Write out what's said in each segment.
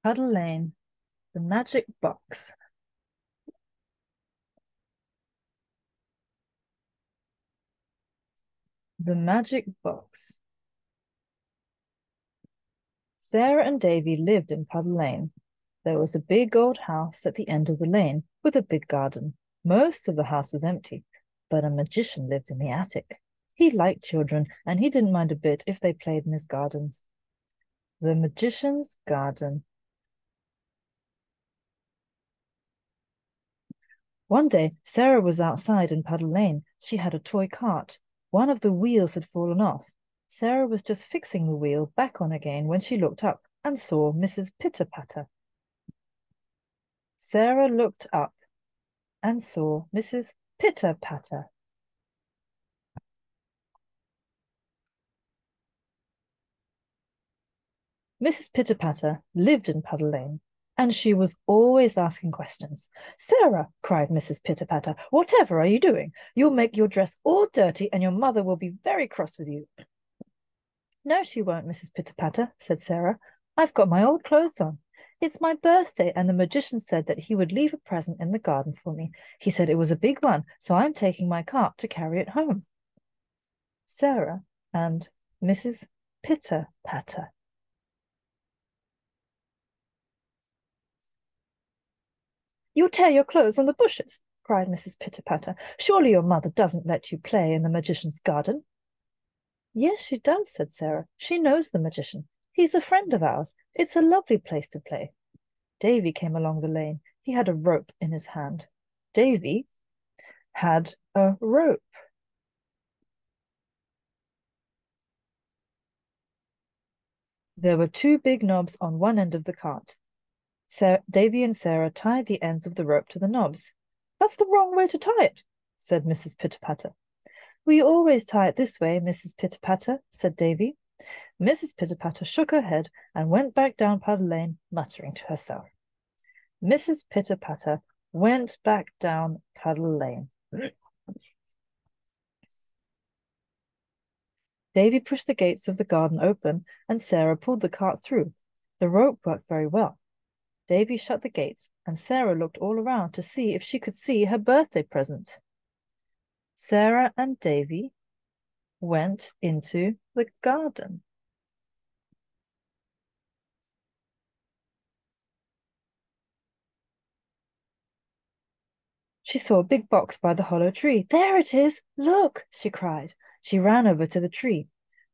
Puddle Lane, the magic box. The magic box. Sarah and Davy lived in Puddle Lane. There was a big old house at the end of the lane with a big garden. Most of the house was empty, but a magician lived in the attic. He liked children, and he didn't mind a bit if they played in his garden. The magician's garden. One day, Sarah was outside in Puddle Lane. She had a toy cart. One of the wheels had fallen off. Sarah was just fixing the wheel back on again when she looked up and saw Mrs. Pitter-Patter. Sarah looked up and saw Mrs. Pitter-Patter. Mrs. Pitter-Patter lived in Puddle Lane, and she was always asking questions. "Sarah," cried Mrs. Pitter-Patter, "whatever are you doing? You'll make your dress all dirty, and your mother will be very cross with you." "No, she won't, Mrs. Pitter-Patter," said Sarah. "I've got my old clothes on. It's my birthday, and the magician said that he would leave a present in the garden for me. He said it was a big one, so I'm taking my cart to carry it home." Sarah and Mrs. Pitter-Patter. "You'll tear your clothes on the bushes," cried Mrs. Pitter-Patter. "Surely your mother doesn't let you play in the magician's garden?" "Yes, she does," said Sarah. "She knows the magician. He's a friend of ours. It's a lovely place to play." Davy came along the lane. He had a rope in his hand. Davy had a rope. There were two big knobs on one end of the cart. Davy and Sarah tied the ends of the rope to the knobs. "That's the wrong way to tie it," said Mrs. Pitter-Patter. "We always tie it this way, Mrs. Pitter-Patter," said Davy. Mrs. Pitter-Patter shook her head and went back down Puddle Lane, muttering to herself. Mrs. Pitter-Patter went back down Puddle Lane. Davy pushed the gates of the garden open, and Sarah pulled the cart through. The rope worked very well. Davy shut the gates, and Sarah looked all around to see if she could see her birthday present. Sarah and Davy went into the garden. She saw a big box by the hollow tree. "There it is! Look!" she cried. She ran over to the tree.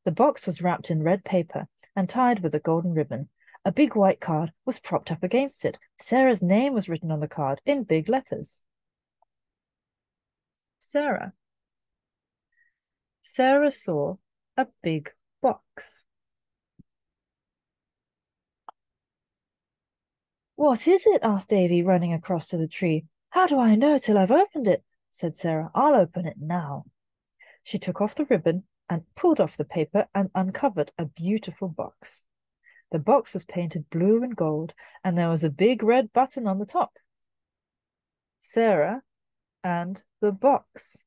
The box was wrapped in red paper and tied with a golden ribbon. A big white card was propped up against it. Sarah's name was written on the card in big letters. Sarah. Sarah saw a big box. "What is it?" asked Davy, running across to the tree. "How do I know till I've opened it?" said Sarah. "I'll open it now." She took off the ribbon and pulled off the paper and uncovered a beautiful box. The box was painted blue and gold, and there was a big red button on the top. Sarah and the box.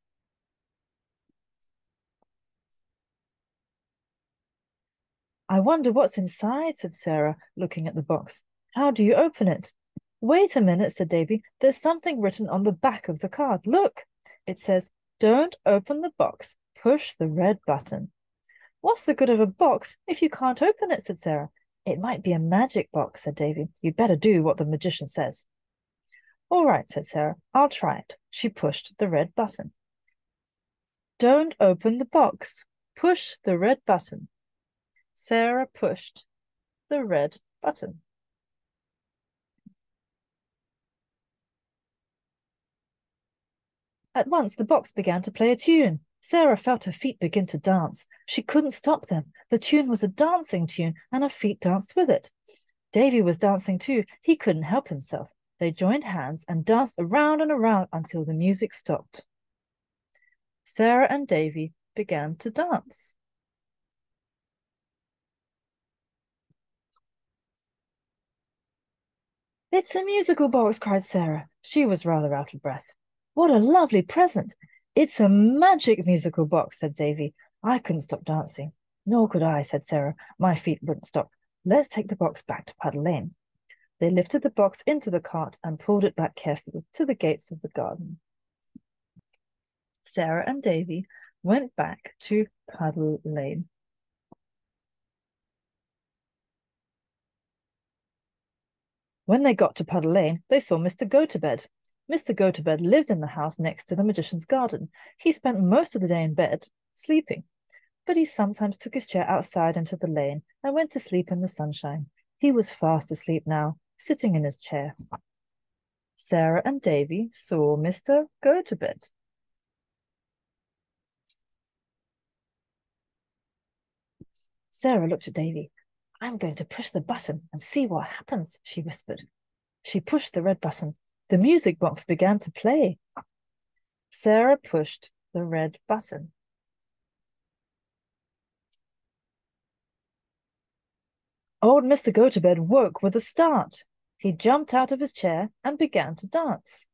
"I wonder what's inside," said Sarah, looking at the box. "How do you open it?" "Wait a minute," said Davy. "There's something written on the back of the card. Look! It says, 'Don't open the box. Push the red button.'" "What's the good of a box if you can't open it?" said Sarah. "It might be a magic box," said Davy. "You'd better do what the magician says." "All right," said Sarah. "I'll try it." She pushed the red button. "Don't open the box. Push the red button." Sarah pushed the red button. At once the box began to play a tune. Sarah felt her feet begin to dance. She couldn't stop them. The tune was a dancing tune, and her feet danced with it. Davy was dancing too. He couldn't help himself. They joined hands and danced around and around until the music stopped. Sarah and Davy began to dance. "It's a musical box," cried Sarah. She was rather out of breath. "What a lovely present!" "It's a magic musical box," said Davy. "I couldn't stop dancing." "Nor could I," said Sarah. "My feet wouldn't stop. Let's take the box back to Puddle Lane." They lifted the box into the cart and pulled it back carefully to the gates of the garden. Sarah and Davy went back to Puddle Lane. When they got to Puddle Lane, they saw Mr. Go-to-Bed. Mr. Go-to-Bed lived in the house next to the magician's garden. He spent most of the day in bed, sleeping, but he sometimes took his chair outside into the lane and went to sleep in the sunshine. He was fast asleep now, sitting in his chair. Sarah and Davy saw Mr. Go-to-Bed. Sarah looked at Davy. "I'm going to push the button and see what happens," she whispered. She pushed the red button. The music box began to play. Sarah pushed the red button. Old Mr. Go-to-Bed woke with a start. He jumped out of his chair and began to dance.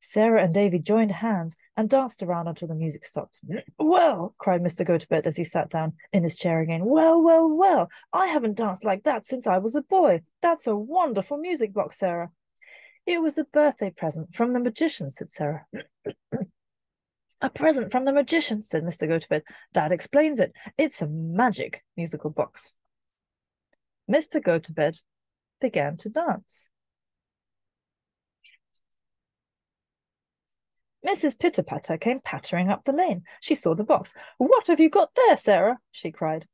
Sarah and Davy joined hands and danced around until the music stopped. "Well," cried Mr. Go-to-Bed as he sat down in his chair again. "Well, well, well, I haven't danced like that since I was a boy. That's a wonderful music box, Sarah." "It was a birthday present from the magician," said Sarah. "A present from the magician," said Mr. Go-to-Bed. "That explains it. It's a magic musical box." Mr. Go-to-Bed began to dance. Mrs. Pitter-Patter came pattering up the lane. She saw the box. "What have you got there, Sarah?" she cried.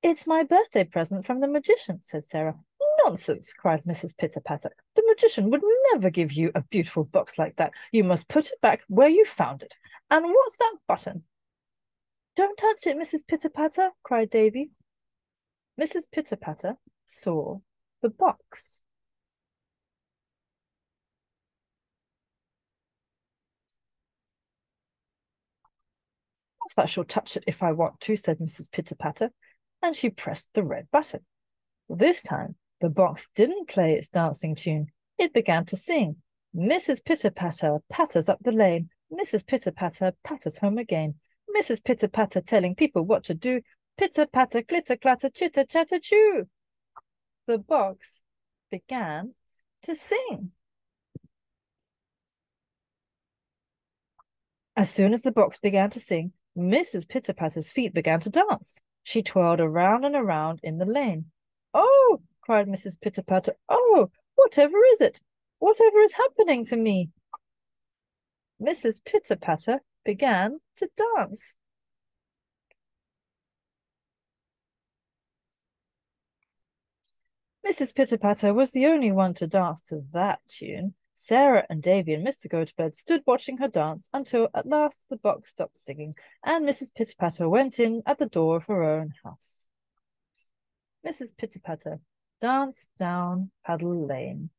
"It's my birthday present from the magician," said Sarah. "Nonsense," cried Mrs. Pitter-Patter. "The magician would never give you a beautiful box like that. You must put it back where you found it. And what's that button?" "Don't touch it, Mrs. Pitter-Patter," cried Davy. Mrs. Pitter-Patter saw the box. "Of course I shall touch it if I want to," said Mrs. Pitter-Patter, and she pressed the red button. This time, the box didn't play its dancing tune. It began to sing. "Mrs. Pitter-Patter patters up the lane. Mrs. Pitter-Patter patters home again. Mrs. Pitter-Patter telling people what to do. Pitter-patter, clitter-clatter, chitter-chatter-choo." The box began to sing. As soon as the box began to sing, Mrs. Pitter-Patter's feet began to dance. She twirled around and around in the lane. "Oh!" cried Mrs. Pitter-Patter. "Oh, whatever is it? Whatever is happening to me?" Mrs. Pitter-Patter began to dance. Mrs. Pitter-Patter was the only one to dance to that tune. Sarah and Davy and Mr. Go-to-Bed stood watching her dance until at last the box stopped singing and Mrs. Pitter-Patter went in at the door of her own house. Mrs. Pitter-Patter danced down Puddle Lane.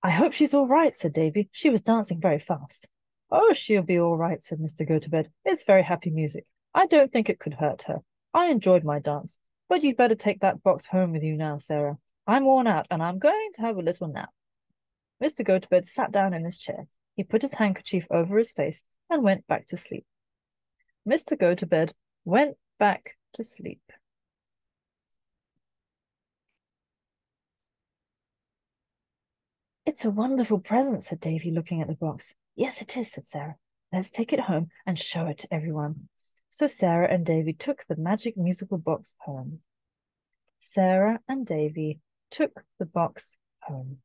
"I hope she's all right," said Davy. "She was dancing very fast." "Oh, she'll be all right," said Mr. Go-to-Bed. "It's very happy music. I don't think it could hurt her. I enjoyed my dance. But you'd better take that box home with you now, Sarah. I'm worn out and I'm going to have a little nap." Mr. Go-to-Bed sat down in his chair. He put his handkerchief over his face and went back to sleep. Mr. Go-to-Bed went back to sleep. "It's a wonderful present," said Davy, looking at the box. "Yes, it is," said Sarah. "Let's take it home and show it to everyone." So Sarah and Davy took the magic musical box home. Sarah and Davy took the box home.